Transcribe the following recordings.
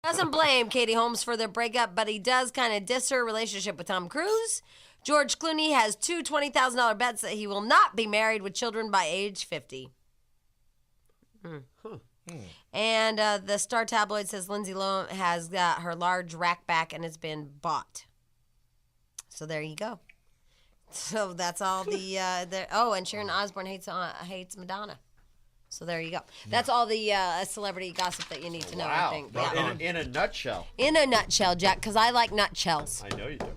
Doesn't blame Katie Holmes for their breakup, but he does kind of diss her relationship with Tom Cruise. George Clooney has two $20,000 bets that he will not be married with children by age 50. And the Star Tabloid says Lindsay Lohan has got her large rack back and it's been bought. So there you go. So that's all and Sharon Osbourne hates Madonna. So there you go. That's all the celebrity gossip that you need to know, I think. Yeah. In a nutshell. In a nutshell, Jack, because I like nutshells. I know you do.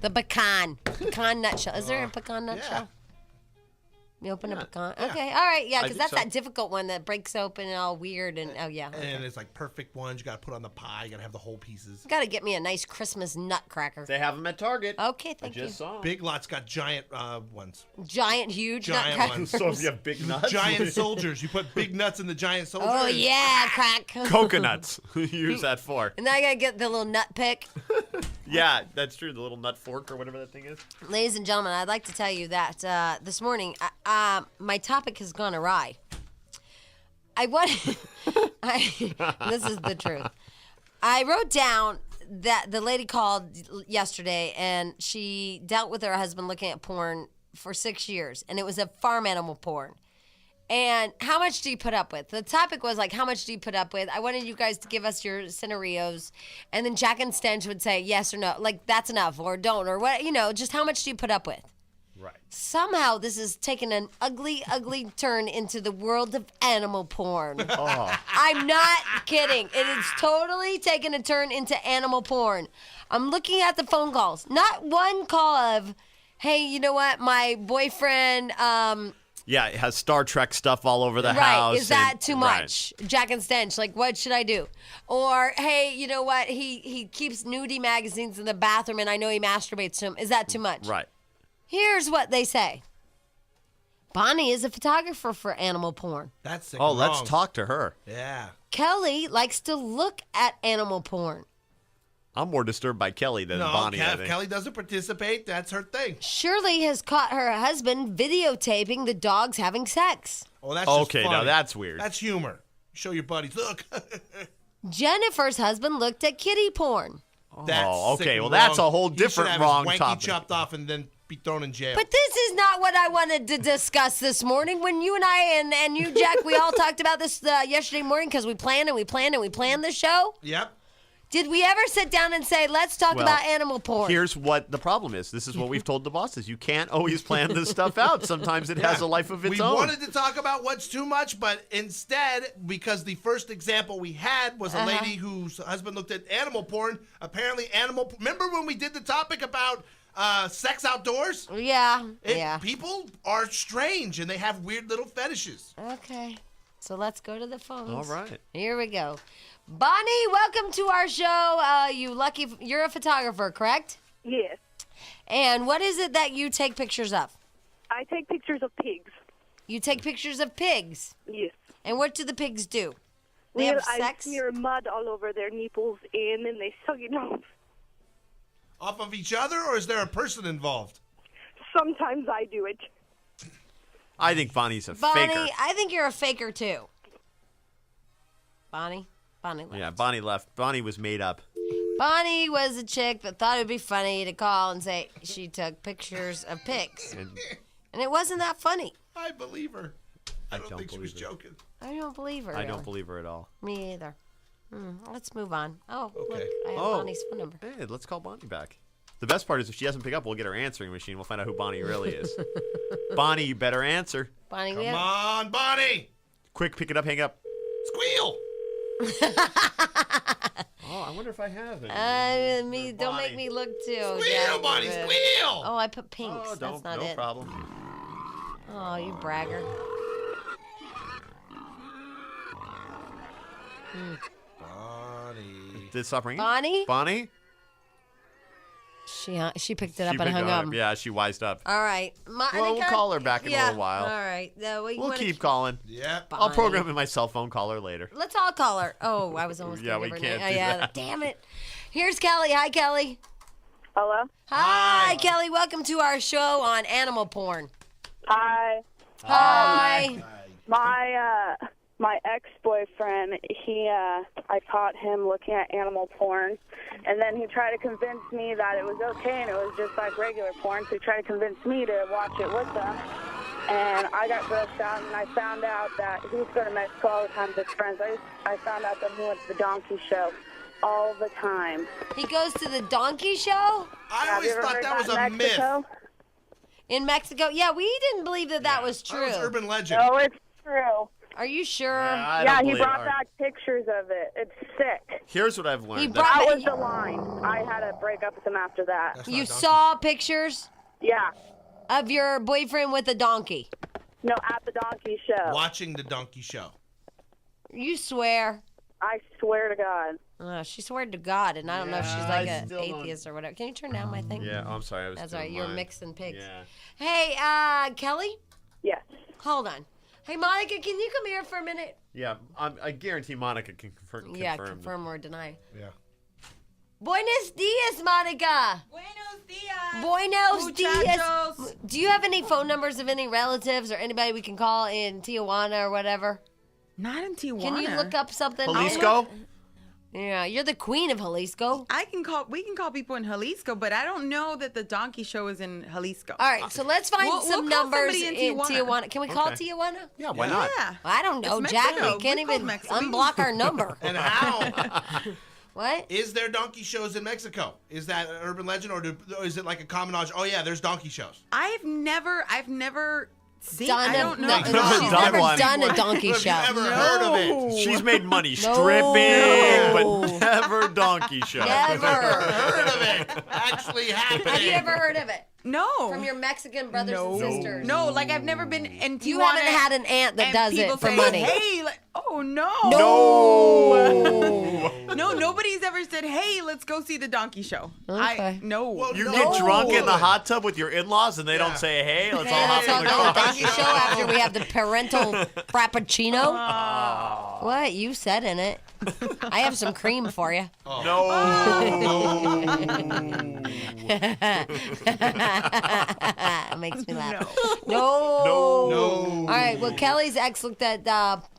The pecan nutshell. Is there a pecan nutshell? Yeah. You open a pecan? Okay, all right, yeah, because that's so. that difficult one that breaks open and all weird and, okay. And it's like perfect ones. You got to put on the pie. You got to have the whole pieces. Got to get me a nice Christmas nutcracker. They have them at Target. Okay, thank you. I just saw 'em. Big Lot's got giant ones. Giant, huge Giant nutcrackers. ones. So if you have big nuts. Giant soldiers. You put big nuts in the giant soldier. Oh, yeah, crack. Coconuts. Use that for. And then I got to get the little nut pick. Yeah, that's true. The little nut fork or whatever that thing is. Ladies and gentlemen, I'd like to tell you that this morning, my topic has gone awry. This is the truth. I wrote down that the lady called yesterday and she dealt with her husband looking at porn for 6 years, and it was a farm animal porn. And how much do you put up with? The topic was like, how much do you put up with? I wanted you guys to give us your scenarios, and then Jack and Stench would say yes or no, like that's enough or don't or what, just how much do you put up with? Right. Somehow this has taken an ugly, ugly turn into the world of animal porn. Oh. I'm not kidding. It has totally taken a turn into animal porn. I'm looking at the phone calls. Not one call of, hey, you know what, my boyfriend... Yeah, it has Star Trek stuff all over the right. house. Is that too much? Right. Jack and Stench, like, what should I do? Or, hey, you know what? He keeps nudie magazines in the bathroom, and I know he masturbates to them. Is that too much? Right. Here's what they say. Bonnie is a photographer for animal porn. That's sick. Oh, let's talk to her. Yeah. Kelly likes to look at animal porn. I'm more disturbed by Kelly than Bonnie. If Kelly doesn't participate, that's her thing. Shirley has caught her husband videotaping the dogs having sex. Oh, that's just okay. funny. Now that's weird. That's humor. Show your buddies. Look. Jennifer's husband looked at kitty porn. Oh, okay. Well, that's a whole different wrong topic. topic. Chopped off and then be thrown in jail. But this is not what I wanted to discuss this morning. When you and I and you, Jack, we all talked about this yesterday morning because we planned this show. Yep. Did we ever sit down and say, let's talk about animal porn? Here's what the problem is. This is what we've told the bosses. You can't always plan this stuff out. Sometimes it has a life of its own. We wanted to talk about what's too much, but instead, because the first example we had was a lady whose husband looked at animal porn, apparently remember when we did the topic about sex outdoors? Yeah. People are strange, and they have weird little fetishes. Okay. So let's go to the phones. All right. Here we go. Bonnie, welcome to our show. You're a photographer, correct? Yes. And what is it that you take pictures of? I take pictures of pigs. You take pictures of pigs? Yes. And what do the pigs do? They have sex? I smear mud all over their nipples and they suck it off. Off of each other, or is there a person involved? Sometimes I do it. I think Bonnie's a faker. Bonnie, I think you're a faker too. Bonnie left. Yeah, Bonnie left. Bonnie was made up. Bonnie was a chick that thought it would be funny to call and say she took pictures of pigs. And it wasn't that funny. I believe her. I don't think she was joking. I don't believe her. I don't believe her at all. Me either. Let's move on. Oh, okay. Look, I have Bonnie's phone number. Hey, let's call Bonnie back. The best part is if she doesn't pick up, we'll get her answering machine. We'll find out who Bonnie really is. Bonnie, you better answer. Bonnie, Come on, Bonnie. Quick, pick it up, hang up. Squeal. Oh, I wonder if I have it. Don't make me look too. Squeal, Bonnie, squeal. Oh, I put pinks. Oh, That's not no it. problem. Oh, you bragger. Bonnie. Did it stop ringing? Bonnie? Bonnie? She picked it up She and picked hung it up. Yeah, she wised up. All right. We'll call her back in a little while. All right. We'll keep calling. Yep. I'll program in my cell phone, call her later. Let's all call her. Oh, I was almost Yeah, going to we give her can't name. do that. Damn it. Here's Kelly. Hi, Kelly. Hello? Hi, Kelly. Welcome to our show on animal porn. Hi. Hi. my ex-boyfriend, I caught him looking at animal porn, and then he tried to convince me that it was okay and it was just like regular porn, so he tried to convince me to watch it with him. And I got grossed out, and I found out that he was going to Mexico all the time with his friends. I found out that he went to the donkey show all the time. He goes to the donkey show? I always thought that was a myth. In Mexico? Yeah, we didn't believe that was true. That was urban legend. No, it's true. Are you sure? Yeah, he brought back pictures of it. It's sick. Here's what I've learned. That was the line. I had to break up with him after that. You saw pictures? Yeah. Of your boyfriend with a donkey? No, at the donkey show. Watching the donkey show. You swear? I swear to God. She swore to God, and I don't know if she's like an atheist or whatever. Can you turn down my thing? Yeah, I'm sorry. That's all right. You're mixing pigs. Yeah. Hey, Kelly? Yes. Hold on. Hey, Monica, can you come here for a minute? Yeah, I guarantee Monica can confirm. Yeah, confirm or deny. Yeah. Buenos dias, Monica. Buenos dias. Buenos dias. Muchachos. Do you have any phone numbers of any relatives or anybody we can call in Tijuana or whatever? Not in Tijuana. Can you look up something? Jalisco? Yeah, you're the queen of Jalisco. We can call people in Jalisco, but I don't know that the donkey show is in Jalisco. All right, so let's find We'll some call numbers somebody in Tijuana. Can we call Okay. Tijuana? Yeah, why not? Yeah. I don't know, It's Jack. Mexico. We can't We call even Mexico. unblock our number. And how? What? Is there donkey shows in Mexico? Is that an urban legend, or is it like a common knowledge? Oh yeah, there's donkey shows. I've never seen. Done I don't know. no, She's she's done never one. done a donkey Have show. you ever heard of it? She's made money No. stripping, No. but never donkey show. Never. Heard of it? Actually happening. Have you ever heard of it? No. From your Mexican brothers and sisters? No, like I've never been in Tijuana. You haven't had an aunt that and does people it for say, money. Hey, oh no. No. No, nobody's ever said, "Hey, let's go see the donkey show." Okay. No. Well, You no. get drunk in the Would. hot tub with your in-laws, and they don't say, "Hey, let's all Hey, hop let's all in the go to the car." donkey show after we have the parental frappuccino. What? You said in it. I have some cream for you. No. It makes me laugh. No. No. All right. Well, Kelly's ex looked at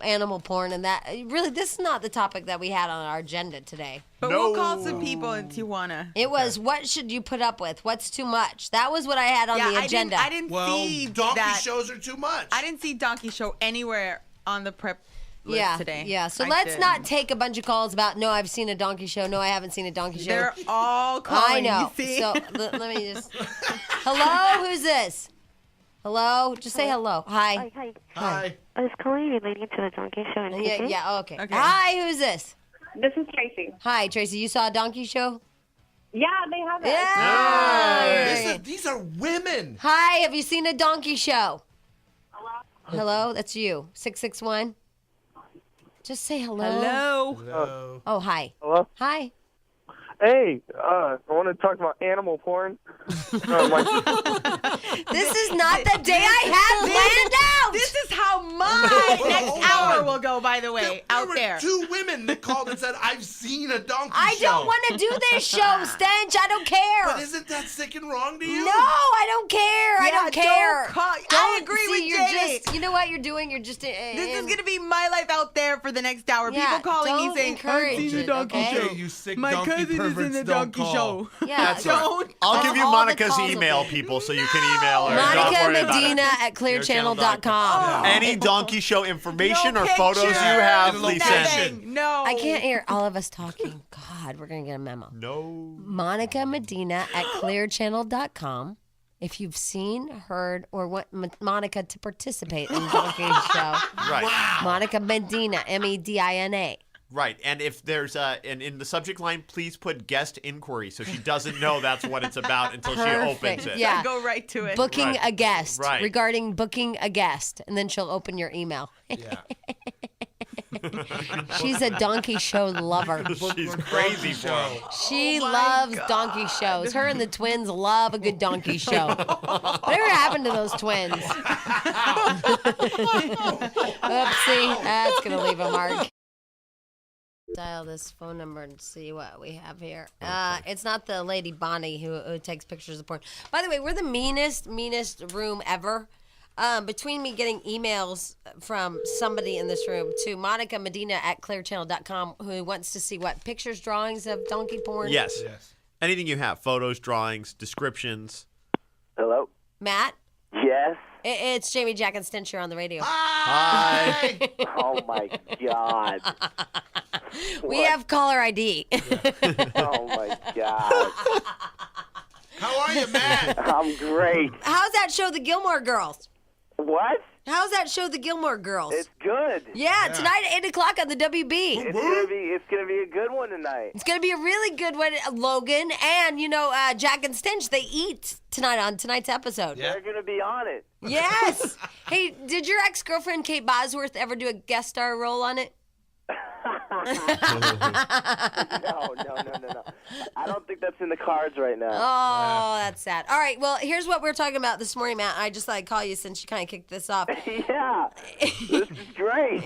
animal porn, and that really, this is not the topic that we had on our agenda today. But No. we'll call some people in Tijuana. It was what should you put up with? What's too much? That was what I had on the agenda. I didn't Well, see donkey that. shows are too much. I didn't see donkey show anywhere on the prep list today. Yeah. So I let's didn't. not take a bunch of calls about no, I've seen a donkey show. No, I haven't seen a donkey show. They're all calling. I know. You see? So let me just. Hello, who's this? Hello, just say hello. Hi. Hi. Hi. I was calling relating to the donkey show in Yeah. Yeah. Okay. Okay. Hi, who's this? This is Tracy. Hi, Tracy. You saw a donkey show? Yeah, they have it. Yeah. These are women. Hi. Have you seen a donkey show? Hello. That's you. 661. Just say hello. Hello. Hello. Oh, hi. Hello? Hi. Hey, I want to talk about animal porn. This is not the day I had planned out. This is how my next hold hour on. will go, by the way, out were there. two women that called and said, "I've seen a donkey I show." don't want to do this show, Stench. I don't care. But isn't that sick and wrong to you? No, I don't care. I don't care. I agree with you're Jay. just, you know what you're doing? You're just. This is going to be my life out there for the next hour. Yeah, People calling me don't saying, encourage I've seen it, the donkey okay? show. Okay, you sick My donkey cousin is in perverts, the don't donkey call. show. Yeah, That's right. Don't. I'll give you all the Monica's calls will email, be- people, so you can email her. Don't Monica worry about it. Medina at clearchannel.com. Any donkey show information No or photos you pictures. have, And please location. send. Nothing. No. I can't hear all of us talking. God, we're going to get a memo. No. Monica Medina at clearchannel.com. If you've seen, heard, or want Monica to participate in Donkey Show, Right. Monica Medina, Medina. Right. And if there's and in the subject line, please put guest inquiry so she doesn't know that's what it's about until she opens Perfect. it. Yeah. Go right to it. Booking Right. a guest. Right. Regarding booking a guest. And then she'll open your email. Yeah. She's a Donkey Show lover. She's crazy for him. She Oh my loves God. donkey shows. Her and the twins love a good donkey show. Whatever happened to those twins? Oopsie. That's going to leave a mark. Dial this phone number and see what we have here. It's not the lady Bonnie who takes pictures of porn. By the way, we're the meanest room ever. between me getting emails from somebody in this room to Monica Medina at clearchannel.com who wants to see what? Pictures, drawings of donkey porn? Yes. Anything you have. Photos, drawings, descriptions. Hello? Matt? Yes? It's Jamie, Jack, and Stench here on the radio. Hi. Oh, my God. We have caller ID. Oh, my God. How are you, Matt? I'm great. How's that show, The Gilmore Girls? What? How's that show, The Gilmore Girls? It's good. Yeah, tonight at 8 o'clock on the WB. It's gonna be a good one tonight. It's going to be a really good one, Logan. And, Jack and Stench, they eat tonight on tonight's episode. Yeah. They're gonna be on it. Yes. Hey, did your ex-girlfriend, Kate Bosworth, ever do a guest star role on it? No. I don't think that's in the cards right now. Oh, that's sad. All right, well, here's what we're talking about this morning, Matt. I just thought I'd call you since you kind of kicked this off. Yeah. This is great.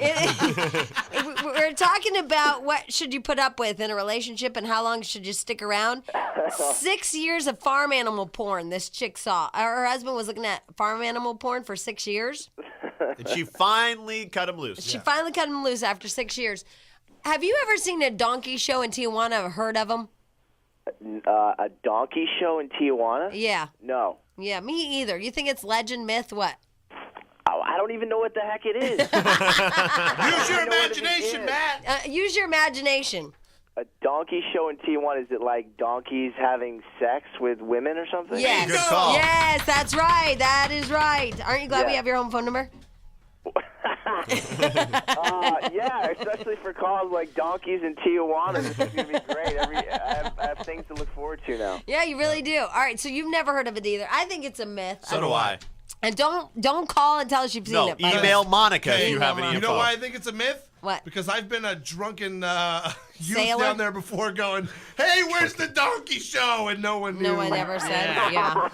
We're talking about what should you put up with in a relationship and how long should you stick around. 6 years of farm animal porn this chick saw. Her husband was looking at farm animal porn for 6 years. And she finally cut him loose. She finally cut him loose after 6 years. Have you ever seen a donkey show in Tijuana or heard of them? A donkey show in Tijuana? Yeah. No. Yeah, me either. You think it's legend, myth, what? Oh, I don't even know what the heck it is. Use your I don't know what it imagination, is. Matt. Use your imagination. A donkey show in Tijuana, is it like donkeys having sex with women or something? Yes. Good call. Yes, that's right. That is right. Aren't you glad we Yeah. have your home phone number? Yeah, especially for calls like donkeys in Tijuana. This is going to be great. I have things to look forward to now. Yeah, you really do. All right, so you've never heard of it either. I think it's a myth. So do I. And don't call and tell us you've seen No, it. by the way. email Monica if Okay, you have any You info. know why I think it's a myth? What? Because I've been a drunken youth Sailor? down there before going, hey, where's the donkey show? And no one knew. No one ever said. Yeah.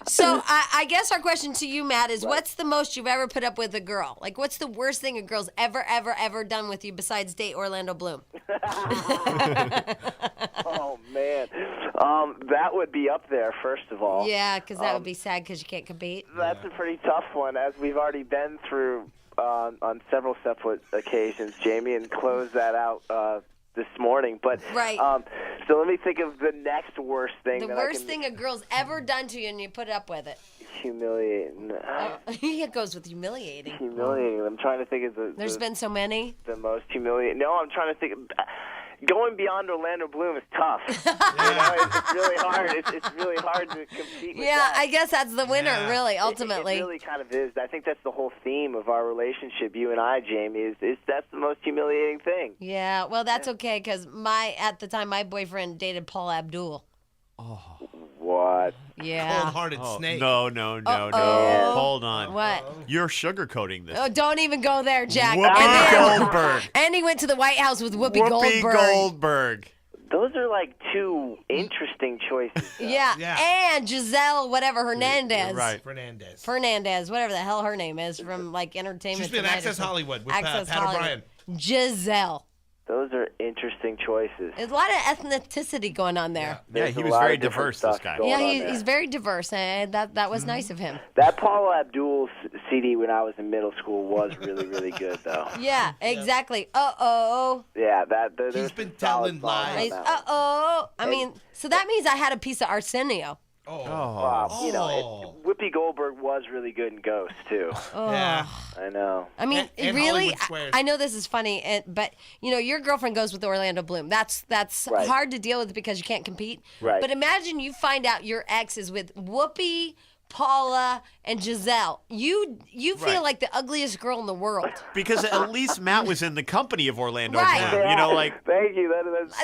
So I guess our question to you, Matt, is what's the most you've ever put up with a girl? Like, what's the worst thing a girl's ever done with you besides date Orlando Bloom? Oh, man. That would be up there, first of all. Yeah, because that would be sad because you can't compete. That's a pretty tough one, as we've already been through on several separate occasions, Jamie, and closed that out this morning. But Right. So let me think of the next worst thing. The that worst I can thing a girl's ever done to you and you put up with it. humiliating. It goes with humiliating. Humiliating. I'm trying to think of There's been so many. the most humiliating. No, I'm trying to think. Going beyond Orlando Bloom is tough. It's really hard. It's really hard to compete with Yeah, that. I guess that's the winner, Yeah. really, It ultimately. really kind of is. I think that's the whole theme of our relationship, you and I, Jamie, is that's the most humiliating thing. Yeah, well, that's okay because at the time, my boyfriend dated Paul Abdul. What? Yeah. Cold-hearted Oh, snake. no. Uh-oh. Hold on. What? You're sugarcoating this. Oh, don't even go there, Jack. Whoopi Goldberg. And he went to the White House with Whoopi Whoopi Goldberg. Those are like two interesting choices. Yeah. Yeah. And Giselle, whatever, Hernandez. Right. Fernandez. Whatever the hell her name is from like Entertainment She's been Tonight or Access something. Hollywood with Access Pat Hollywood. O'Brien. Giselle. Those are interesting choices. There's a lot of ethnicity going on there. Yeah, There's he a was lot very of different diverse, this stuff guy. going Yeah, on there. he's very diverse, and that was nice of him. That Paula Abdul CD when I was in middle school was really, really good, though. Yeah, exactly. Uh-oh. Yeah, there's He's some been solid telling songs on lies. that one. Uh-oh. I mean, so that means I had a piece of Arsenio. You know, Whoopi Goldberg was really good in Ghost, too. Oh. Yeah. I know. I mean, And really, Hollywood Squares. I know this is funny, but your girlfriend goes with Orlando Bloom. That's Right. hard to deal with because you can't compete. Right. But imagine you find out your ex is with Whoopi, Paula, and Giselle. You feel Right. like the ugliest girl in the world. Because at least Matt was in the company of Orlando Right. Bloom. You know, like, Thank you.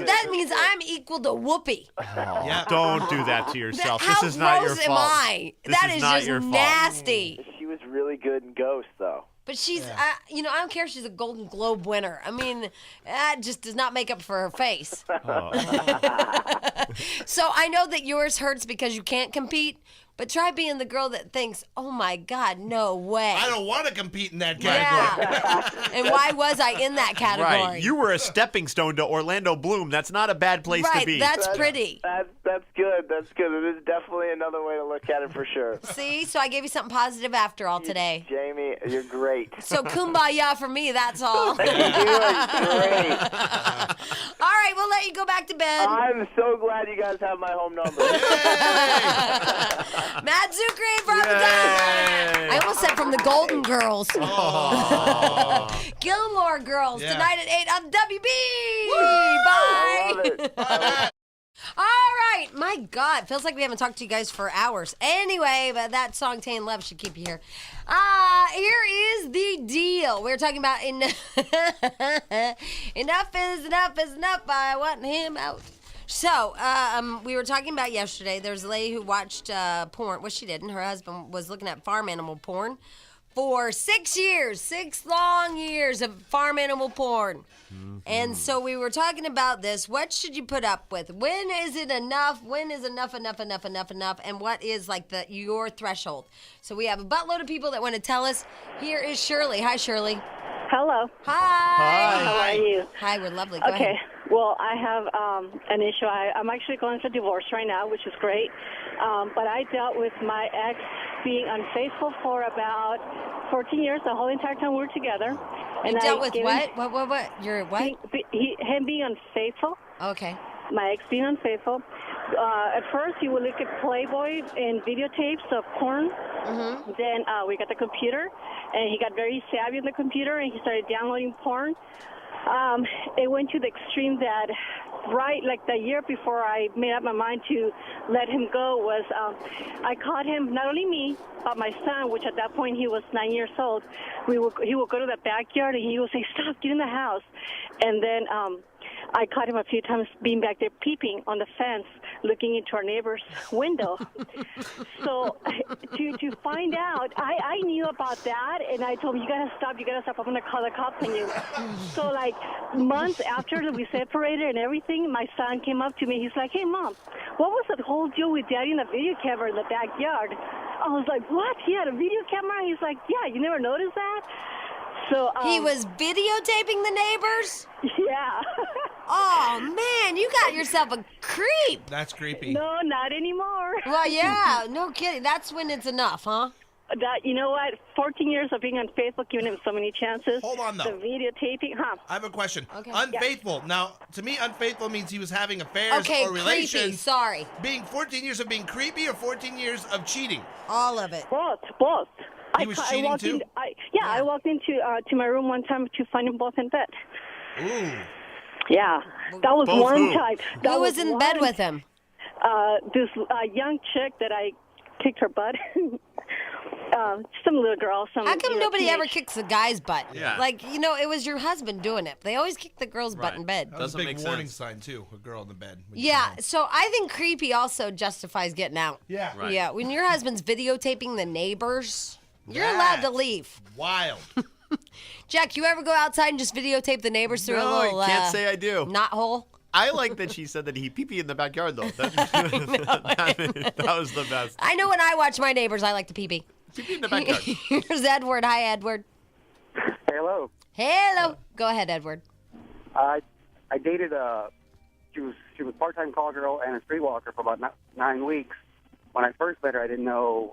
That means I'm equal to Whoopi. Yeah. don't do that to yourself. How This is not your gross fault. am I? This That is is not just your fault. nasty. She was really good in Ghost, though. But she's, I don't care if she's a Golden Globe winner. I mean, that just does not make up for her face. Oh. So I know that yours hurts because you can't compete, But try being the girl that thinks, oh my God, no way. I don't want to compete in that category. Yeah. And why was I in that category? Right. You were a stepping stone to Orlando Bloom. That's not a bad place to be. That's pretty. That's good. That's good. It is definitely another way to look at it for sure. See? So I gave you something positive after all today. Jamie, you're great. So kumbaya for me, that's all. You're great. All right, we'll let you go back to bed. I'm so glad you guys have my home number. Matt Czuchry from I almost said from the Golden Girls. Gilmore Girls tonight at 8 on WB. Bye. All right. My God. Feels like we haven't talked to you guys for hours. Anyway, but that song, Tay and Love, should keep you here. Here is the deal. We're talking about enough is enough. I want him out. So, we were talking about yesterday. There's a lady who watched porn. Well, she didn't. Her husband was looking at farm animal porn for 6 years. 6 long years of farm animal porn. Mm-hmm. And so we were talking about this. What should you put up with? When is it enough? When is enough? And what is like your threshold? So we have a buttload of people that want to tell us. Here is Shirley. Hi, Shirley. Hello. Hi. How are you? Hi, we're lovely. Go ahead. Well, I have an issue. I'm actually going through divorce right now, which is great. But I dealt with my ex being unfaithful for about 14 years, the whole entire time we were together. And you dealt with what? What? You're what? Him being unfaithful. Okay. My ex being unfaithful. At first, he would look at Playboy and videotapes of porn. Mm-hmm. Then we got the computer, and he got very savvy on the computer, and he started downloading porn. It went to the extreme that right like the year before I made up my mind to let him go was I caught him, not only me, but my son, which at that point he was 9 years old. He would go to the backyard and he would say, "Stop, get in the house." And then I caught him a few times being back there peeping on the fence, looking into our neighbor's window. So to find out, I knew about that, and I told him, you gotta stop, I'm gonna call the cops on you. So like months after we separated and everything, my son came up to me, he's like, "Hey Mom, what was that whole deal with Daddy in the video camera in the backyard?" I was like, "What? He had a video camera?" He's like, "Yeah, you never noticed that?" So he was videotaping the neighbors? Yeah. Oh, man, you got yourself a creep. That's creepy. No, not anymore. Well, yeah, no kidding. That's when it's enough, huh? You know what? 14 years of being unfaithful, giving him so many chances. Hold on, though. The videotaping, I have a question. Okay. Unfaithful. Yeah. Now, to me, unfaithful means he was having affairs or relations. Creepy. Sorry. Being 14 years of being creepy or 14 years of cheating? All of it. Both. He was cheating, too? I walked into to my room one time to find them both in bed. Ooh. Yeah. That was Both one who? time. Who was in bed with him? This young chick that I kicked her butt. Some little girl. How come nobody ever kicks the guy's butt? Yeah. Like, it was your husband doing it. They always kick the girl's butt in bed. That was Doesn't a big make warning sense. sign, too. A girl in the bed. Yeah, so I think creepy also justifies getting out. Yeah. Right. Yeah, when your husband's videotaping the neighbors, you're allowed to leave. Wild. Jack, you ever go outside and just videotape the neighbors through a little I can't say I do. knot hole? I like that she said that he pee-pee in the backyard, though. That was the best. I know when I watch my neighbors, I like to pee-pee. Pee-pee in the backyard. Here's Edward. Hi, Edward. Hello. Hello. Go ahead, Edward. I dated she was part-time call girl and a streetwalker for about 9 weeks. When I first met her, I didn't know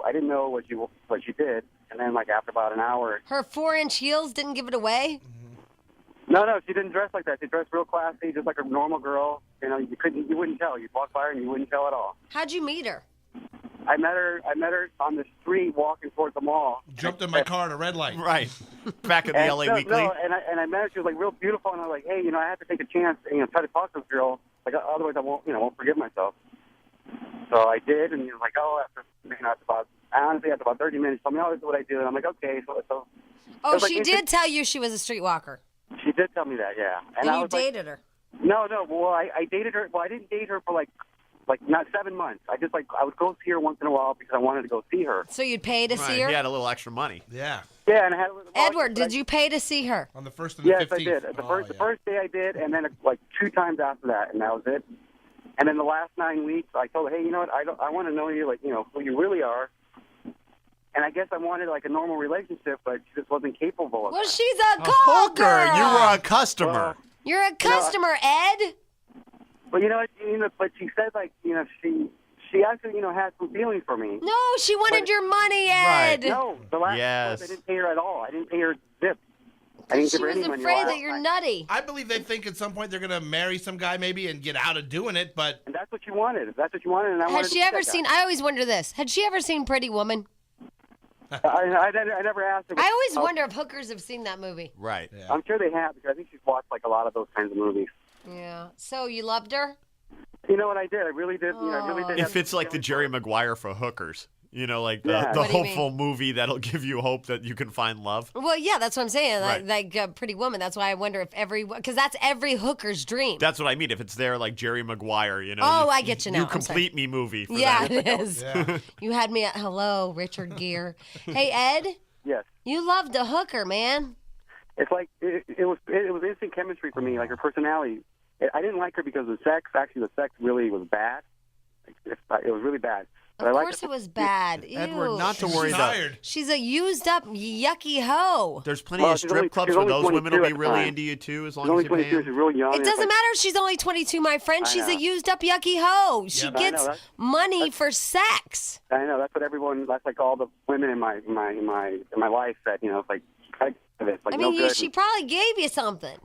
what she did, and then like after about an hour. Her 4-inch heels didn't give it away? No, she didn't dress like that. She dressed real classy, just like a normal girl. You wouldn't tell. You'd walk by her and you wouldn't tell at all. How'd you meet her? I met her on the street walking towards the mall. Jumped in my car at a red light. Right. Back in the LA Weekly. No, and I met her. She was like real beautiful, and I was like, hey, I have to take a chance and try to talk to this girl. Like otherwise, I won't forgive myself. So I did, and he was like, oh, after about 30 minutes, she told me, oh, this is what I do, and I'm like, okay. So Oh, she did tell you she was a streetwalker. She did tell me that, yeah. And I you was dated her. No. Well, I dated her. Well, I didn't date her for like not 7 months. I would go see her once in a while because I wanted to go see her. So you'd pay to see her? He had a little extra money. Yeah. Yeah, and I had a little. Edward, did you pay to see her? On the 1st and the 15th. Yes, I did. The first day I did, and then like 2 times after that, and that was it. And then the last 9 weeks, I told her, hey, you know what? I want to know you, like, you know, who you really are. And I guess I wanted like a normal relationship, but she just wasn't capable of Well, that. she's a call hooker. girl. You were a customer. You're a customer, Ed. But you know what? But she said, like, you know, she actually, you know, had some feelings for me. No, she wanted your money, Right. Ed. No, the last Yes. month I didn't pay her at all. I didn't pay her zip. I didn't She give her was any money. afraid that you're nutty. I believe they think at some point they're going to marry some guy maybe and get out of doing it, but And that's what you wanted. If that's what you wanted, and I wanted Has she to ever check seen? out. I always wonder this. Had she ever seen Pretty Woman? I never asked her. I always wonder if hookers have seen that movie. Right. I'm sure they have, because I think she's watched like a lot of those kinds of movies. Yeah. So you loved her? You know what I did? I really did. You know, I really did. If have it's some like the feelings Jerry for her. Maguire for hookers, you know, like the, Yeah. the What do you hopeful movie that'll give you hope that you can find love. Well, yeah, that's what I'm saying. Right. Like Pretty Woman. That's why I wonder if because that's every hooker's dream. That's what I mean. If it's there like Jerry Maguire, you know. Oh, I get you now. You I'm sorry. complete me movie for Yeah, that. it is. Yeah. You had me at hello, Richard Gere. Hey, Ed, Yes. you loved a hooker, man. It's like it was instant chemistry for me, like her personality. I didn't like her because of the sex. Actually, the sex really was bad. It was really bad. But Of I liked course her- it was bad. Ew. Edward, not to worry she's though. tired. She's a used up yucky hoe. There's plenty Well, of she's strip only- clubs she's where only those women will 22 be at the really time. into you too, as She's long only as you pay 22. She's 'em. really young. It and it's doesn't like- matter if she's only 22, my friend. I She's a know. used up yucky hoe. She Yep. I gets know, that's- money for sex. I know that's what everyone. That's like all the women in my life said. You know, it's like it's like I mean, no good. she probably gave you something.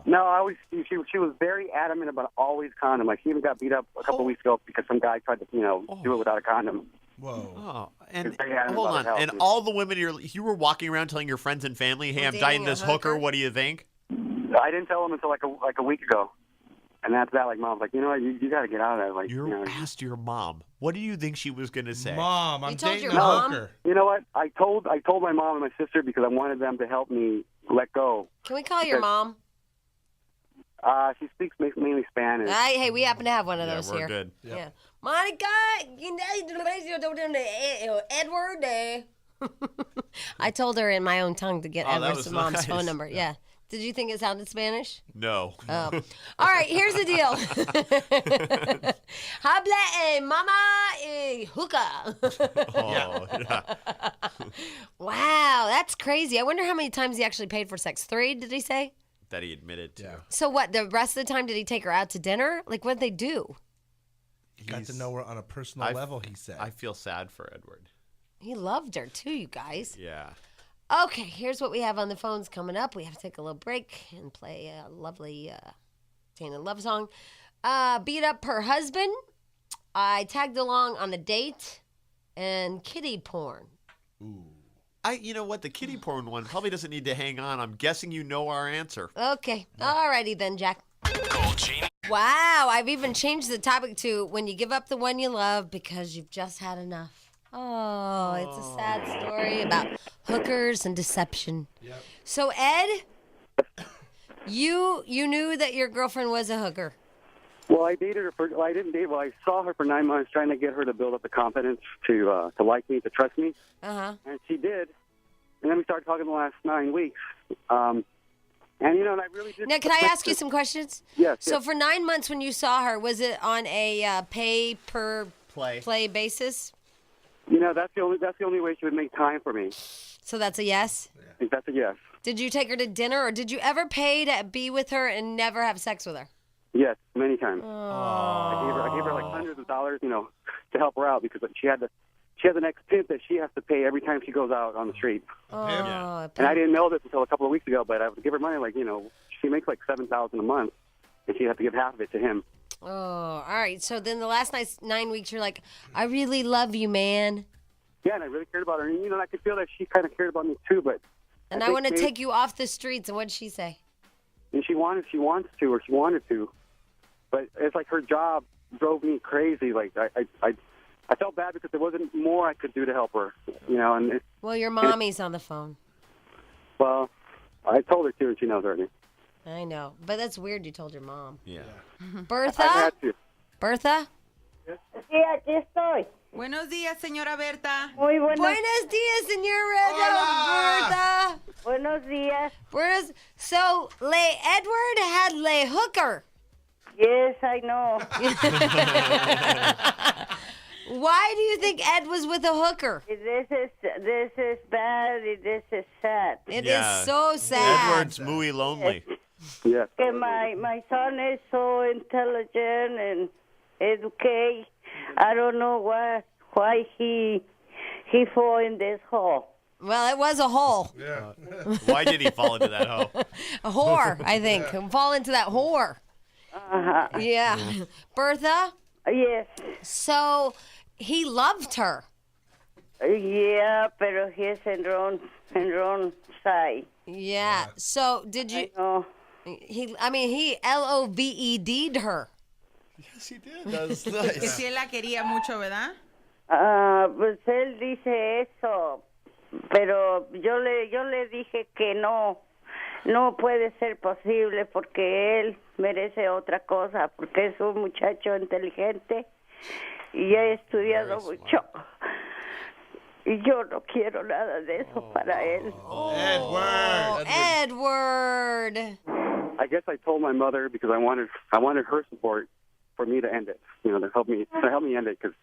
No, I always she was very adamant about always condom. Like she even got beat up a couple weeks ago because some guy tried to do it without a condom. Whoa. Oh, and It's very adamant hold about on. her health. And all the women you were walking around telling your friends and family, "Hey, I'm dating dating a this hooker. hooker? What do you think?" I didn't tell them until like a week ago, and after that, like mom's like, you know what, you got to get out of that. Like, You asked your mom. What do you think she was gonna say? Mom, I'm You told dating your a mom? hooker. You know what? I told my mom and my sister because I wanted them to help me let go. Can we call your Okay. mom? She speaks mainly Spanish. Hey, we happen to have one of Yeah, those we're here. good. Yeah. Monica, Edward. I told her in my own tongue to get Oh, that Edward's was mom's nice. phone number. Yeah. Did you think it sounded Spanish? No. Oh. All right, here's the deal. Habla mama hookah. Oh, yeah. Wow, that's crazy. I wonder how many times he actually paid for sex. 3, did he say? That he admitted to. Yeah. So what, the rest of the time did he take her out to dinner? Like, what'd they do? He got to know her on a personal level, he said. I feel sad for Edward. He loved her too, you guys. Yeah. Okay, here's what we have on the phones coming up. We have to take a little break and play a lovely Tina love song. Beat up her husband. I tagged along on a date and kitty porn. You know what? The kitty porn one probably doesn't need to hang on. I'm guessing you know our answer. Okay, alrighty then, Jack. Wow, I've even changed the topic to when you give up the one you love because you've just had enough. Oh, it's a sad story about hookers and deception. Yep. So, Ed, you knew that your girlfriend was a hooker. Well, I dated her well, I didn't date. Well, I saw her for 9 months, trying to get her to build up the confidence to like me, to trust me, Uh-huh. and she did. And then we started talking the last 9 weeks. And and I really did. Now, can I ask you some questions? Yes. So, yes. for 9 months when you saw her, was it on a Play. play basis? That's the only way she would make time for me. So that's a yes? I think that's a yes. Did you take her to dinner, or did you ever pay to be with her and never have sex with her? Yes, many times. Oh. I gave her like hundreds of dollars, to help her out because she has an ex-pimp that she has to pay every time she goes out on the street. Oh, And I didn't know this until a couple of weeks ago, but I would give her money, like, she makes like $7,000 a month, and she'd have to give half of it to him. Oh, all right. So then the last 9 weeks, you're like, I really love you, man. Yeah, and I really cared about her. And, I could feel that she kind of cared about me too, but... And I think want to maybe- take you off the streets. And what'd she say? And she wanted to. But it's like her job drove me crazy. Like, I felt bad because there wasn't more I could do to help her, and... Well, your mommy's on the phone. Well, I told her too, and she knows already. I know. But that's weird you told your mom. Yeah. Bertha? I had to. Bertha? Sí, aquí estoy. Buenos días, señora Berta. Muy buenos, Buenos dias, señorita Hola. Bertha. buenos días. So, Edward had le hooker. Yes, I know. Why do you think Ed was with a hooker? This is bad. This is sad. It is Yeah. so sad. Edward's muy lonely. Yeah. Que my son is so intelligent and educated. I don't know why he fall in this hole. Well, it was a hole. Yeah. Why did he fall into that hole? A whore, I think. Fall into that whore. Uh-huh. Yeah. Bertha, Yes. so he loved her. Yeah, pero he's in wrong side. Yeah. So did you? I know. He LOVED'd her. Yes, he did. That's Que nice. si él la quería mucho, ¿verdad? Pues él dice eso, pero yo le dije que no puede ser posible porque él merece otra cosa, porque es un muchacho inteligente y ha estudiado mucho. Y yo no quiero nada de eso para él. Edward. Edward. I guess I told my mother because I wanted her support for me to end it. You know, to help me end it because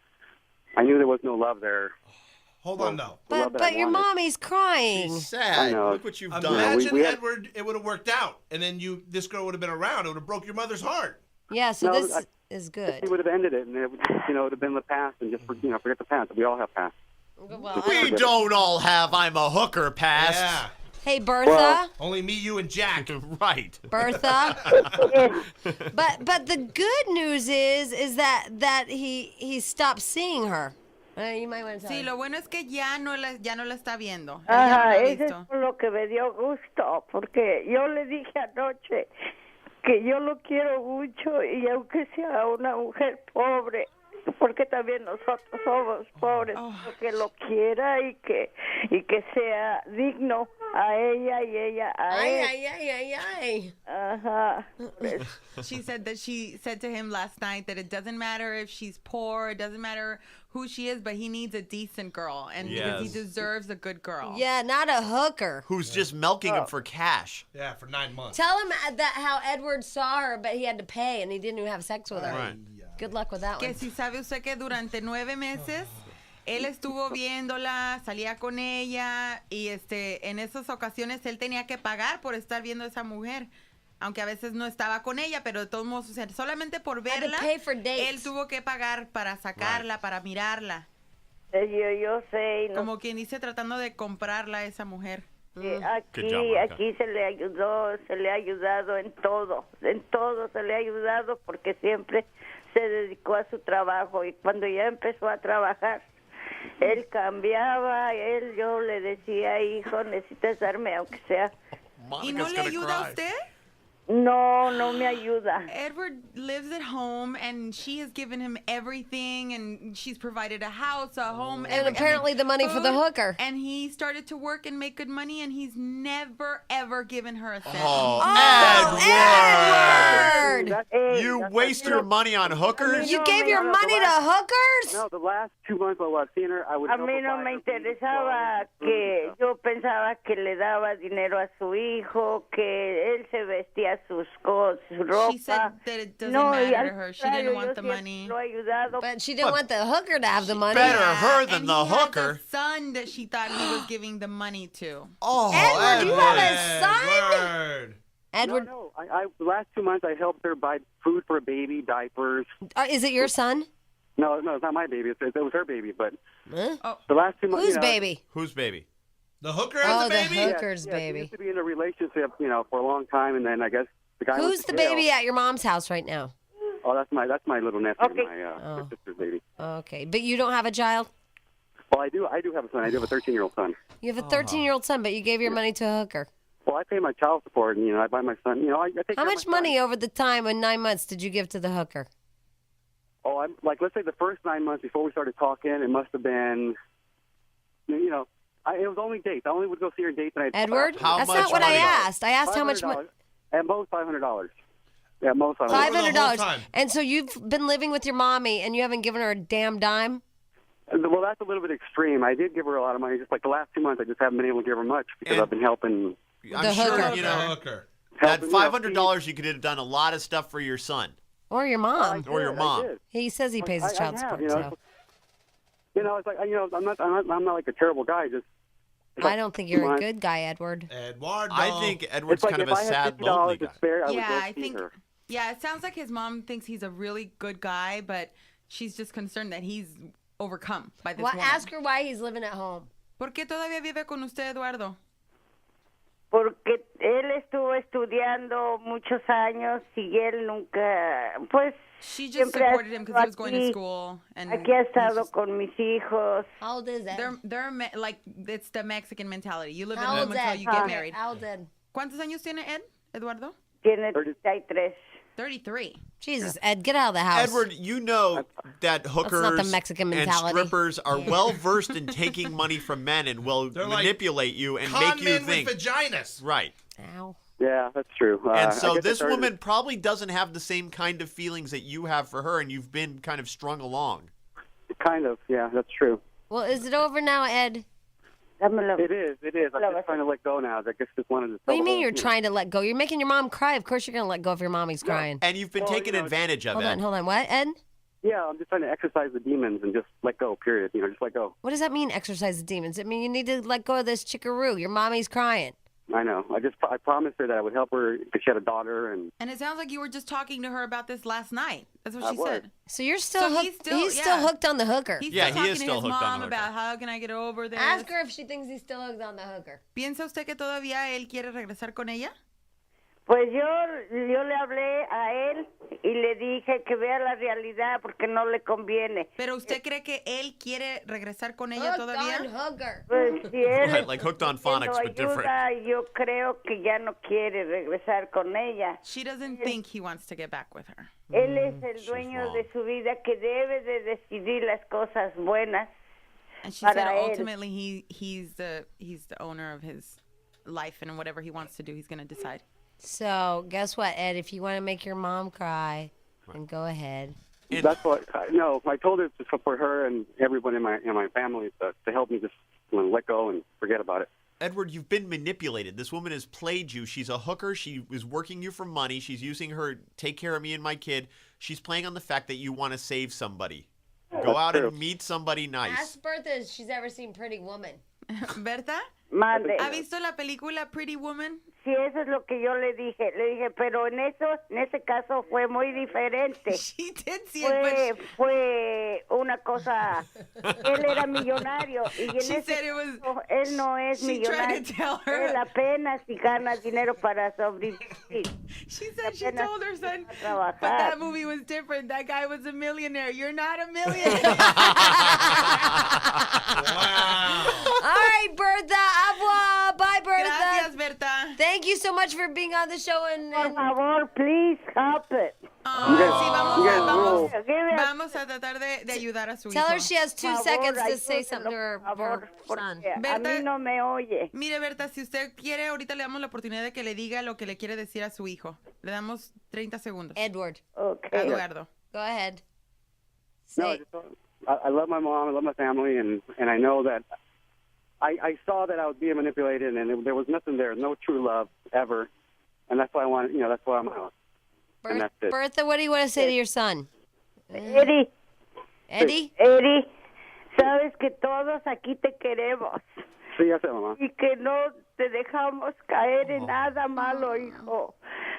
I knew there was no love there. Hold on, though. The love that I But your wanted. mommy's crying. He's sad. I know. Look what you've done. Imagine We had- Edward, it would have worked out, and then this girl would have been around. It would have broke your mother's heart. Yeah, so No, this is He good. would have ended it, and it would, it would have been the past, and just forget the past. We all have past. Well, We don't all have I'm a hooker past. Yeah. hey, Bertha. Well- Only me, you, and Jack. Right. Bertha. but the good news is that he stopped seeing her. You might want to tell Sí, her. lo bueno es que ya no la está viendo. Él ya no Ajá, la ha eso es visto. por lo que me dio gusto, porque yo le dije anoche que yo lo quiero mucho y aunque sea una mujer pobre, porque también nosotros somos pobres, que lo quiera y que sea digno a ella y ella a él. Ay. Ajá. She said to him last night that it doesn't matter if she's poor, it doesn't matter who she is, but he needs a decent girl, and because he Yes. deserves a good girl. Yeah, not a hooker. Who's just milking him for cash. Yeah, for 9 months. Tell him that how Edward saw her, but he had to pay and he didn't even have sex with her. Right. Good luck with that Que one. si sabe usted que durante 9 meses él estuvo viéndola, salía con ella y en esas ocasiones él tenía que pagar por estar viendo a esa mujer. Aunque a veces no estaba con ella, pero de todos modos, o sea, solamente por Had to verla, pay for dates. él tuvo que pagar para sacarla, para mirarla. Yo sé, y no Como quien dice, tratando de comprarla a esa mujer. Aquí, Good job, Monica. aquí se le ha ayudado en todo se le ha ayudado porque siempre se dedicó a su trabajo y cuando ya empezó a trabajar, él cambiaba, yo le decía, hijo, necesitas darme aunque sea. ¿Y no Monica's le gonna ayuda a cry. usted? No me ayuda. Edward lives at home and she has given him everything and she's provided a house, a home, And apparently the money for the food, hooker. And he started to work and make good money and he's never ever given her a cent. Oh, Edward! You waste your money on hookers? You gave your money to hookers? No, the last 2 months while I was seeing her, I would. A mí no me interesaba que yo pensaba que le daba dinero a su hijo, que él se vestía su ropa. She said that it doesn't No, y matter al to her. She contrario, didn't want yo the siempre money. lo he ayudado. But she didn't want the hooker to have the money. Better her than And the he has hooker. a son that she thought he was giving the money to. Oh, Edward, you have a son? Edward. Edward, No, I the last 2 months I helped her buy food for a baby, diapers. is it your son? No, it's not my baby. It was her baby, but Huh? the last 2 months. Whose you know, baby? Whose baby? The hooker has Oh, a the baby? hooker's She baby. used to be in a relationship, for a long time, and then I guess the guy. went Who's to the jail. baby at your mom's house right now? Oh, that's my little nephew, Okay. my sister's baby. Okay, but you don't have a child? Well, I do have a son. I do have a 13-year-old son. You have a 13-year-old son, but you gave your money to a hooker. Well, I pay my child support, and I buy my son. I take How care of much my son. money over the time in 9 months did you give to the hooker? Oh, I'm like, let's say the first 9 months before we started talking, it must have been, it was only dates. I only would go see her dates. And I'd, Edward? How That's much not what I money? asked. I asked how much money. $500. At most $500. Yeah, most $500. The whole $500. time. And so you've been living with your mommy and you haven't given her a damn dime? Well, that's a little bit extreme. I did give her a lot of money. Just like the last 2 months, I just haven't been able to give her much because And- I've been helping. I'm The sure, hooker. The hooker. that helping, $500 you could have done a lot of stuff for your son. Or your mom. Or your mom. I did. He says he pays his child I support, have, so. It's like I'm not like a terrible guy. Just I don't think you're a good guy, Edward. Eduardo. I think Edward's it's like kind of if a I had sad, $50 lonely to guy. spare, I would Yeah, go I see think. her. Yeah, it sounds like his mom thinks he's a really good guy, but she's just concerned that he's overcome by this Well, woman. ask her why he's living at home. ¿Por qué todavía vive con usted, Eduardo? Porque él estuvo estudiando muchos años y él nunca, pues, She just siempre ha supported him because he was going to aquí. school. And Aquí ha he's estado just- con mis hijos. How old is Ed? like, it's the Mexican mentality. You live in How home old's until Ed? you get married. How old Ed? ¿Cuántos años tiene Ed, Eduardo? Tiene 33. 33. Jesus, Ed, get out of the house. Edward, you know that hookers not the Mexican and mentality. strippers are well versed in taking money from men and will They're like manipulate you and Con make you men think. with vaginas. Right. Ow. Yeah, that's true. And I so guess I this started- woman probably doesn't have the same kind of feelings that you have for her, and you've been kind of strung along. Kind of, yeah, that's true. Well, is it over now, Ed? Dámelo. It is. I'm just trying to let go now. I guess just wanted to. What do you mean you're trying to let go? You're making your mom cry. Of course you're going to let go if your mommy's crying. And you've been Well, taken you know, advantage of Hold it. on. What, Ed? Yeah, I'm just trying to exercise the demons and just let go. Period. Just let go. What does that mean, exercise the demons? I mean, you need to let go of this chickaroo. Your mommy's crying. I know. I promised her that I would help her because she had a daughter, and And it sounds like you were just talking to her about this last night. That's what I she was. said. So you're still So hooked. he's He's still- still hooked on the hooker. He's Yeah, still he talking is to still his hooked on mom the hooker. about how can I get over this. Ask her if she thinks he's still hooked on the hooker. ¿Piensa usted que todavía él quiere regresar con ella? Pues yo le hablé a él y le dije que vea la realidad porque no le conviene. ¿Pero usted cree que él quiere regresar con ella Hooked todavía? on hooker. Pues si él Right, like hooked on phonics, but different. ayuda, yo creo que ya no quiere regresar con ella. She doesn't think he wants to get back with her. Él es el dueño de su vida que debe de decidir las cosas buenas. And she said Para él. ultimately he's the owner of his life, and whatever he wants to do, he's going to decide. So, guess what, Ed? If you want to make your mom cry, then go ahead. that's what. No, I told her for her and everyone in my family to help me just let go and forget about it. Edward, you've been manipulated. This woman has played you. She's a hooker. She is working you for money. She's using her, take care of me and my kid. She's playing on the fact that you want to save somebody. Go out true. and meet somebody nice. Ask Bertha if she's ever seen Pretty Woman. ¿Berta? Mande. ¿Ha visto la película Pretty Woman? Sí, eso es lo que yo le dije. Le dije, pero en ese caso fue muy diferente. She did see it, but Fue una cosa. Él era millonario y en She ese said it was- caso, él no es she tried to millonario. tell her- Él apenas si gana dinero para sobrevivir. she said she Apenas told her son, a trabajar. but that movie was different. That guy was a millionaire. You're not a millionaire. Wow. All right, Bertha. Au revoir. Bye, Bertha. Gracias, Berta. Thank you so much for being on the show. Por favor, please help it. Oh, sí, vamos Give it- vamos a tratar de ayudar a su Tell hijo. her she has 2 Por favor, seconds to say ayúdenlo, something to her, por favor, her porque son. a Berta- mí no me oye. Mire, Berta, si usted quiere, ahorita le damos la oportunidad de que le diga lo que le quiere decir a su hijo. Le damos 30 segundos. Edward, Okay. Eduardo. go ahead. No, Say, I love my mom. I love my family, and I know that I saw that I was being manipulated, and there was nothing there, no true love ever, and that's why I wanted. That's why I'm out. And that's it. Bertha, what do you want to say to your son? Eddie, Eddie? sabes que todos aquí te queremos Sí, ya sé, mamá. y que no te dejamos caer en nada malo, hijo.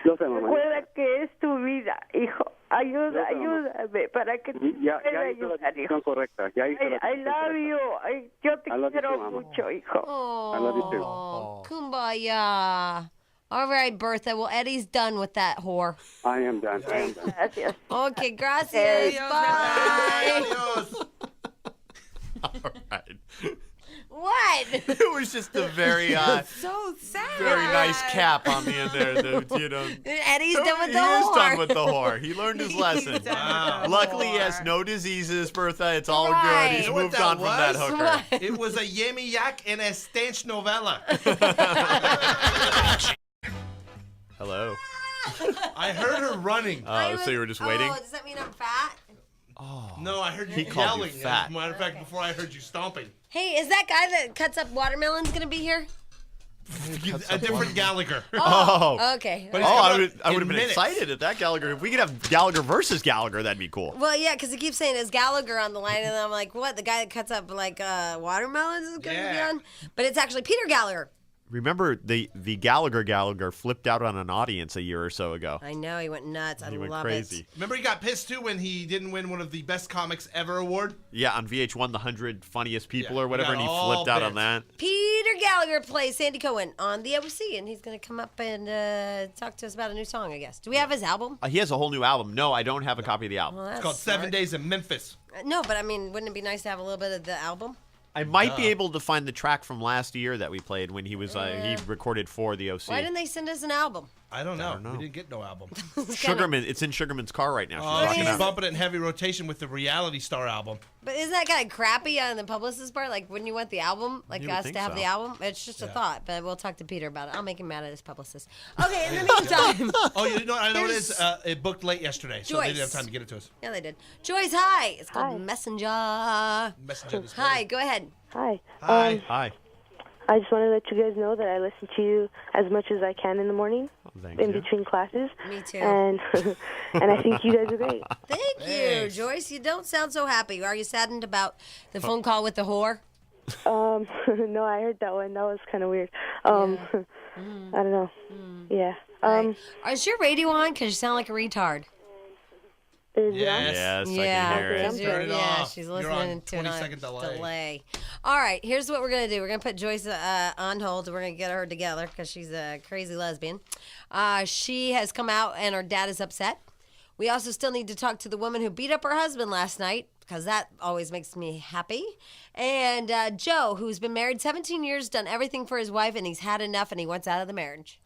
Yo sé, mamá. Recuerda que es tu vida, hijo. Ayúdame para que te Ya pueda hice la ayudar, hijo. decisión correcta. Ya hice la I decisión love correcta. you. Yo te I love you quiero too, Mama. mucho, hijo. Oh, love you too. Kumbaya. All right, Bertha. Well, Eddie's done with that whore. I am done. I am done. Gracias. Okay, gracias. Adios, Bye. Adios. All right. What? It was just a very, So sad. very nice cap on the end there. Eddie's done with He the is whore. done with the whore. He learned his lesson. Wow. Luckily, he has no diseases, Bertha. It's all Right. good. He's You know what moved that on from that was? hooker. It was a Yemi Yak in a Stench novella. Hello. I heard her running. Oh, so you were just waiting? Oh, does that mean I'm fat? No, I heard you He called you yelling. fat. As a matter of fact, before I heard you stomping. Hey, is that guy that cuts up watermelons going to be here? A different Gallagher. Oh. Okay. But Oh, he's I coming would up have in been minutes. excited at that Gallagher. If we could have Gallagher versus Gallagher, that'd be cool. Well, yeah, because he keeps saying is Gallagher on the line, and I'm like, what? The guy that cuts up like watermelons is going to be on? But it's actually Peter Gallagher. Remember, the Gallagher flipped out on an audience a year or so ago. I know, he went nuts. I He went love crazy. it. Remember he got pissed too when he didn't win one of the Best Comics Ever award? Yeah, on VH1, the 100 funniest people or he whatever, got and he all flipped out on bits. that. Peter Gallagher plays Sandy Cohen on the OC, and he's going to come up and talk to us about a new song, I guess. Do we have his album? He has a whole new album. No, I don't have a copy of the album. Well, that's It's called smart. 7 Days in Memphis. No, but I mean, wouldn't it be nice to have a little bit of the album? I might be able to find the track from last year that we played when he was he recorded for the OC. Why didn't they send us an album? I don't know. don't know. We didn't get no album. Sugarman, it's in Sugarman's car right now. She's Oh, rocking she's out. bumping it in heavy rotation with the Reality Star album. But isn't that kind of crappy on the publicist part? Like, wouldn't you want the album? Like, You would us think to have so. the album? It's just a thought, but we'll talk to Peter about it. I'll make him mad at his publicist. Okay, in the meantime. Oh, you know, I know it Here's- is. It booked late yesterday, so they didn't have Joyce. time to get it to us. Yeah, they did. Joyce, hi. It's called Hi. Messenger. Messenger this Hi, morning. go ahead. Hi. Hi. Hi. I just want to let you guys know that I listen to you as much as I can in the morning, Thank in you. between classes. Me too. And and I think you guys are great. Thank you, Thanks. Joyce. You don't sound so happy. Are you saddened about the phone call with the whore? No, I heard that one. That was kind of weird. I don't know. Yeah. Right. Is your radio on? Because you sound like a retard. Is it on? Yes. Yes, I Yeah, can hear it. 'cause Turn you're- it yeah, off. she's You're listening on to an 20-second delay. All right, here's what we're gonna do. We're gonna put Joyce on hold. We're gonna get her together because she's a crazy lesbian. She has come out, and her dad is upset. We also still need to talk to the woman who beat up her husband last night because that always makes me happy. And Joe, who's been married 17 years, done everything for his wife, and he's had enough, and he wants out of the marriage.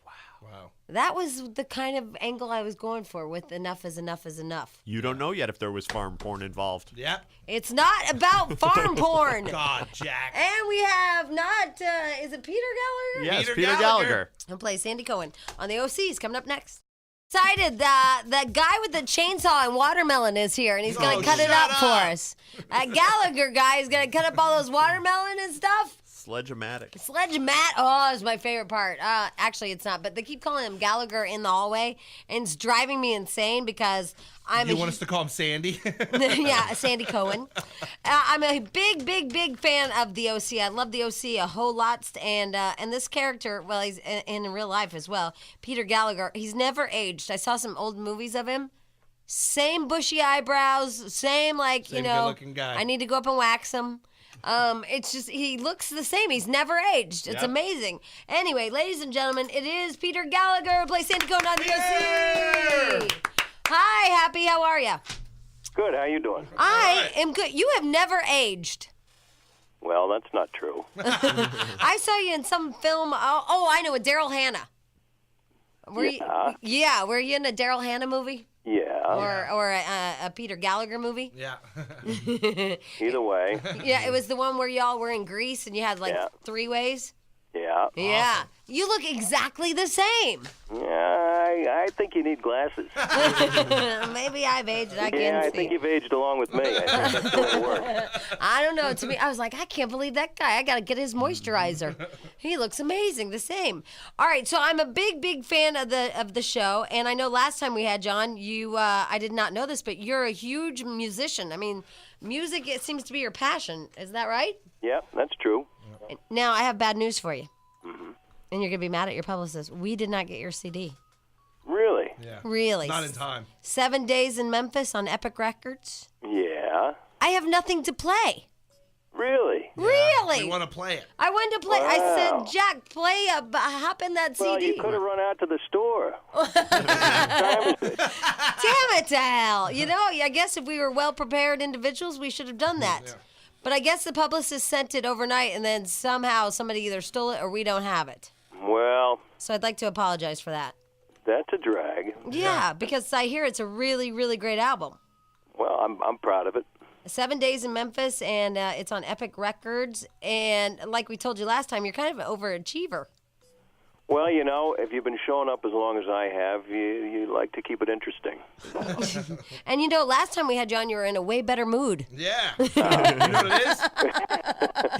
Wow. That was the kind of angle I was going for with enough is enough is enough. You don't know yet if there was farm porn involved. Yeah. It's not about farm porn. God, Jack. And we have not, is it Peter Gallagher? Yes, Peter Peter Gallagher. Gallagher. Who plays Sandy Cohen on the OCs coming up next. Excited that the guy with the chainsaw and watermelon is here, and he's going to cut it shut up for up. us. That Gallagher guy is going to cut up all those watermelon and stuff. Sledge-o-matic. Sledge Matt, oh, is my favorite part. Actually, it's not, but they keep calling him Gallagher in the hallway, and it's driving me insane because I'm You want us to call him Sandy? yeah, Sandy Cohen. I'm a big, big, big fan of the OC. I love the OC a whole lot, and this character, well, he's in real life as well. Peter Gallagher, he's never aged. I saw some old movies of him. Same bushy eyebrows, same like Same you know. good-looking guy. I need to go up and wax him. It's just he looks the same. He's never aged. It's Yep. amazing. Anyway, ladies and gentlemen, it is Peter Gallagher who plays Sandy Cohen on the OC. Hi, Happy. How are you? Good. How you doing? I am good. You have never aged. Well, that's not true. I saw you in some film. Oh, I know, with Daryl Hannah. Were Yeah. you? Yeah. Were you in a Daryl Hannah movie Yeah. or a Peter Gallagher movie? Yeah. Either way. Yeah, it was the one where y'all were in Greece and you had like Yeah. 3 ways. Yeah. Yeah. You look exactly the same. Yeah, I think you need glasses. Maybe I've aged. I Yeah, can I see. think you've aged along with me. I think that's the way it works. I don't know. To me, I was like, I can't believe that guy. I got to get his moisturizer. He looks amazing, the same. All right, so I'm a big, big fan of the show, and I know last time we had John, you I did not know this, but you're a huge musician. I mean, music it seems to be your passion. Is that right? Yeah, that's true. Now I have bad news for you, and you're gonna be mad at your publicist. We did not get your CD. Really? Yeah. Really? Not in time. 7 Days in Memphis on Epic Records. Yeah. I have nothing to play. Really? Really? We want to play it. I wanted to play. I Wow. said, Jack, play hop in that Well, CD. you could have run out to the store. Damn it to hell. You know, I guess if we were well-prepared individuals, we should have done that. But I guess the publicist sent it overnight, and then somehow somebody either stole it or we don't have it. Well, So I'd like to apologize for that. that's a drag. Yeah, because I hear it's a really, really great album. Well, I'm proud of it. 7 Days in Memphis, and it's on Epic Records. And like we told you last time, you're kind of an overachiever. Well, you know, if you've been showing up as long as I have, you like to keep it interesting. And you know, last time we had you on, you were in a way better mood. Yeah. You know what it is?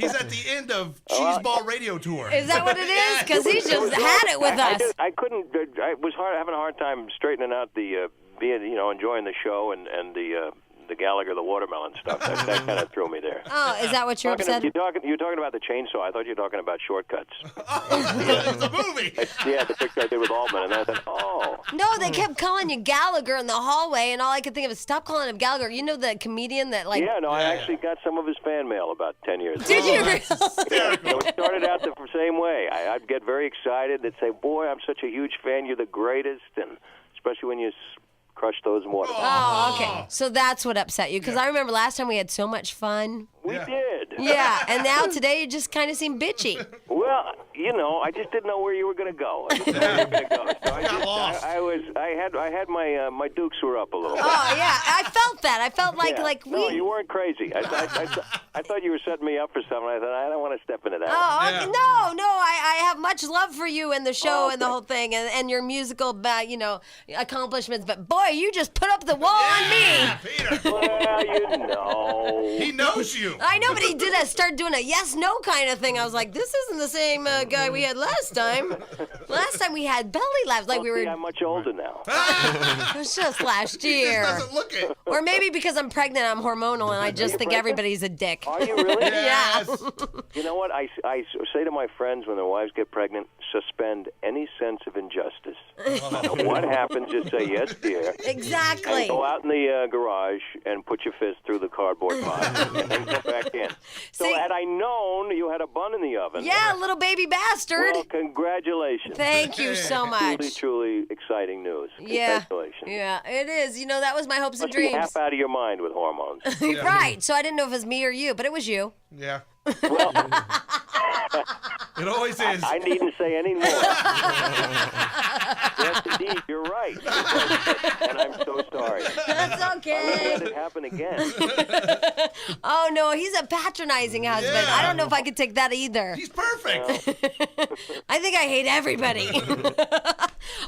He's at the end of Cheeseball Radio Tour. Is that what it is? Because he just had it with us. I couldn't. I was having a hard time straightening out the enjoying the show and the Gallagher, the watermelon stuff. That kind of threw me there. Oh, is that what you're upset? You're talking about the chainsaw. I thought you were talking about Shortcuts. It's a movie. Yeah, the picture I did with Altman, and I thought, oh. No, they kept calling you Gallagher in the hallway, and all I could think of is stop calling him Gallagher. You know the comedian that like. Yeah, no, I actually got some of his fan mail about 10 years ago. Did you? So it started out the same way. I'd get very excited. They'd say, "Boy, I'm such a huge fan. You're the greatest," and especially when you crush those watermelons. Oh, okay. So that's what upset you, because I remember last time we had so much fun. We did. Yeah, and now today you just kind of seem bitchy. Well, you know, I just didn't know where you were going to go. I didn't know where you were going to go. So I had my dukes were up a little bit. Oh yeah, I felt that. I felt like No, you weren't crazy. I thought you were setting me up for something. I thought I don't want to step into that. Oh, okay. No. I have much love for you and the show and the whole thing and your musical, accomplishments. But boy, you just put up the wall on me. Peter. Well, you know. He knows you. I know, but he did start doing a yes/no kind of thing. I was like, this isn't the same guy we had last time. Last time we had belly laughs, like we were. I'm much older now. It was just last year. He just doesn't look it. Or maybe because I'm pregnant, I'm hormonal, and I just think everybody's a dick. Are you really? Yes. Yeah. You know what? I say to my friends when their wives get pregnant, suspend any sense of injustice. No matter what happens, just say, yes, dear. Exactly. And go out in the garage and put your fist through the cardboard box and then come back in. So had I known you had a bun in the oven. Yeah, little baby bastard. Well, congratulations. Thank you so much. Truly exciting news. Yeah. Congratulations. Yeah, it is. You know, that was my hopes and Must be dreams. half out of your mind with hormones. Right. So I didn't know if it was me or you, but it was you. Yeah. Well, it always is. I needn't say any more. Yes, indeed, you're right. And I'm so sorry. That's okay. I wouldn't let it happen again. Oh, no, he's a patronizing husband. Yeah. I don't know if I could take that either. He's perfect. I think I hate everybody.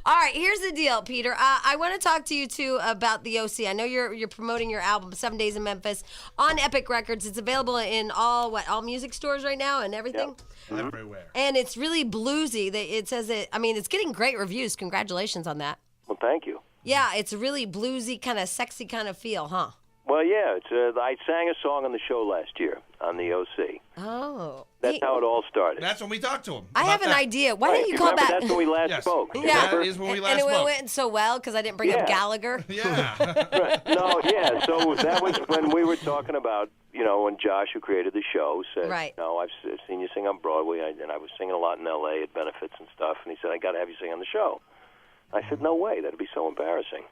All right, here's the deal, Peter. I want to talk to you, too, about the OC. I know you're promoting your album, 7 Days in Memphis, on Epic Records. It's available in all music stores right now and everything? Yep. Everywhere. And it's really bluesy. It says it's getting great reviews. Congratulations on that. Well, thank you. Yeah, it's really bluesy, kind of sexy kind of feel, huh? Well, yeah. I sang a song on the show last year on the OC. Oh. That's how it all started. That's when we talked to him. I have an idea. Why don't you call remember, back? That's when we last spoke. Yeah. That is when we last and it spoke. went so well because I didn't bring up Gallagher. Yeah. Right. No, yeah. So that was when we were talking about, when Josh, who created the show, said, right. I've seen you sing on Broadway, and I was singing a lot in L.A. at benefits and stuff, and he said, I got to have you sing on the show. I said, no way. That'd be so embarrassing.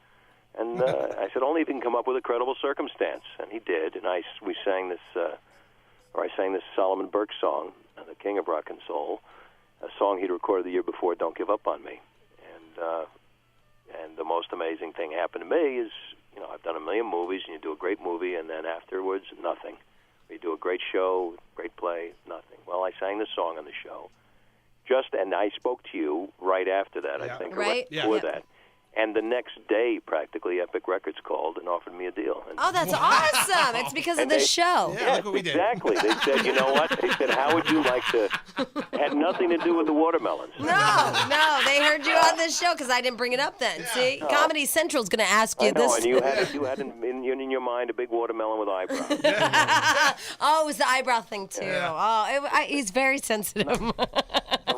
And I said, only if you can come up with a credible circumstance. And he did, and I sang this Solomon Burke song, The King of Rock and Soul, a song he'd recorded the year before, Don't Give Up on Me. And the most amazing thing happened to me is, I've done a million movies, and you do a great movie, and then afterwards, nothing. You do a great show, great play, nothing. Well, I sang the song on the show. And I spoke to you right after that, I think, right before that. And the next day, practically, Epic Records called and offered me a deal. And that's awesome. It's because of the show. Yeah, look what we did. Exactly. They said, you know what? They said, how would you like to... It had nothing to do with the watermelons. No. They heard you on this show because I didn't bring it up then. Yeah. See? No. Comedy Central's going to ask you this. And you had in your mind a big watermelon with eyebrows. It was the eyebrow thing, too. Yeah. He's very sensitive.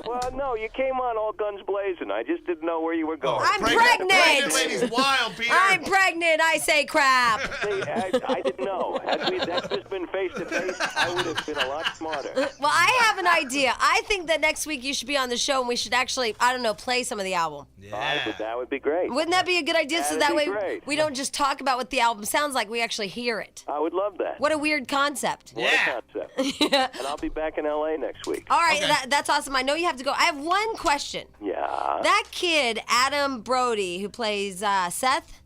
Well, no, you came on all guns blazing. I just didn't know where you were going. I'm pregnant. Pregnant lady's wild, Peter. I'm pregnant. I say crap. See, I didn't know. Had that just been face to face, I would have been a lot smarter. Well, I have an idea. I think that next week you should be on the show and we should actually, play some of the album. Yeah. That would be great. Wouldn't that be a good idea? So that way we don't just talk about what the album sounds like. We actually hear it. I would love that. What a weird concept. What a concept. Yeah. And I'll be back in L.A. next week. All right. Okay. That's awesome. I know you have to go. I have one question. Yeah. That kid, Adam Brody, who plays Seth,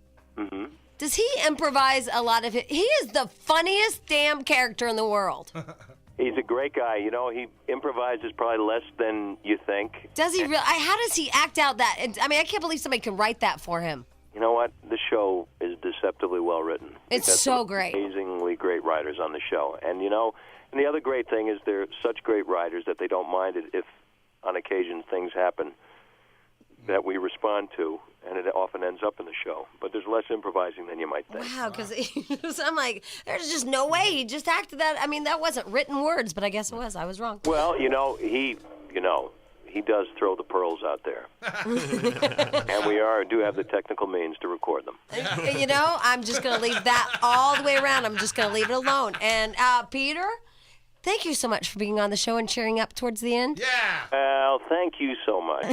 does he improvise a lot of it? He is the funniest damn character in the world. He's a great guy. You know, he improvises probably less than you think. Does he really? How does he act out that? I mean, I can't believe somebody can write that for him. You know what? The show is deceptively well written. It's We've got so some great. Amazingly great writers on the show. And, you know, and the other great thing is they're such great writers that they don't mind it if, on occasion, things happen that we respond to, and it often ends up in the show. But there's less improvising than you might think. Wow, because I'm like, there's just no way he just acted that. I mean, that wasn't written words, but I guess it was. I was wrong. Well, he does throw the pearls out there. And we do have the technical means to record them. You know, I'm just going to leave that all the way around. I'm just going to leave it alone. And Peter, thank you so much for being on the show and cheering up towards the end. Yeah. Well, thank you so much.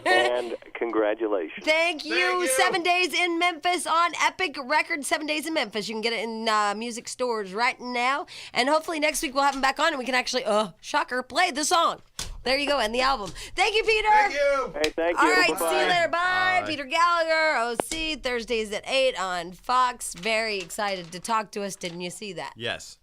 And congratulations. Thank you. 7 days in Memphis on Epic Records. 7 days in Memphis. You can get it in music stores right now. And hopefully next week we'll have him back on and we can actually, shocker, play the song. There you go, and the album. Thank you, Peter. Thank you. Hey, thank you. All right, Bye-bye. see you later. Bye. Peter Gallagher, OC, Thursdays at 8 on Fox. Very excited to talk to us. Didn't you see that? Yes.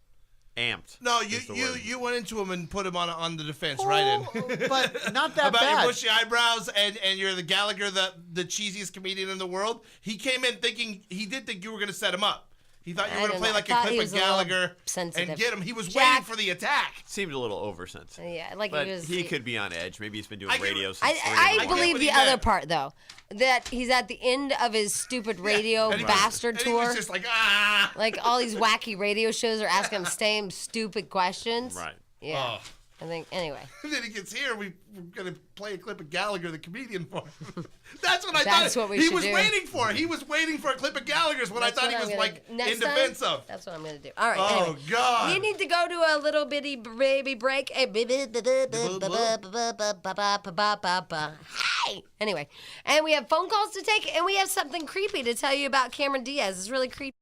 Amped. No, is the word. you went into him and put him on the defense, right? But not that About bad. your bushy eyebrows and you're the Gallagher, the cheesiest comedian in the world. He came in thinking, he did think you were going to set him up. He thought you were going to play like a clip of Gallagher and get him. He was waiting for the attack. Seemed a little oversensitive. Yeah, like But he was. he could be on edge. Maybe he's been doing I get- radio since I 3 in the believe what the he other meant. part, though, that he's at the end of his stupid radio And he- bastard and tour. He was just like, ah. Like all these wacky radio shows are asking him same stupid questions. Right. Yeah. Oh. I think anyway. And then he gets here, we're going to play a clip of Gallagher, the comedian, for him. That's what I That's thought what we he should was do. waiting for. He was waiting for a clip of Gallagher's what I thought he was like in defense of. That's what I'm gonna do. All right. Oh, anyway. God. You need to go to a little bitty baby break. Hey. Anyway, and we have phone calls to take, and we have something creepy to tell you about Cameron Diaz. It's really creepy.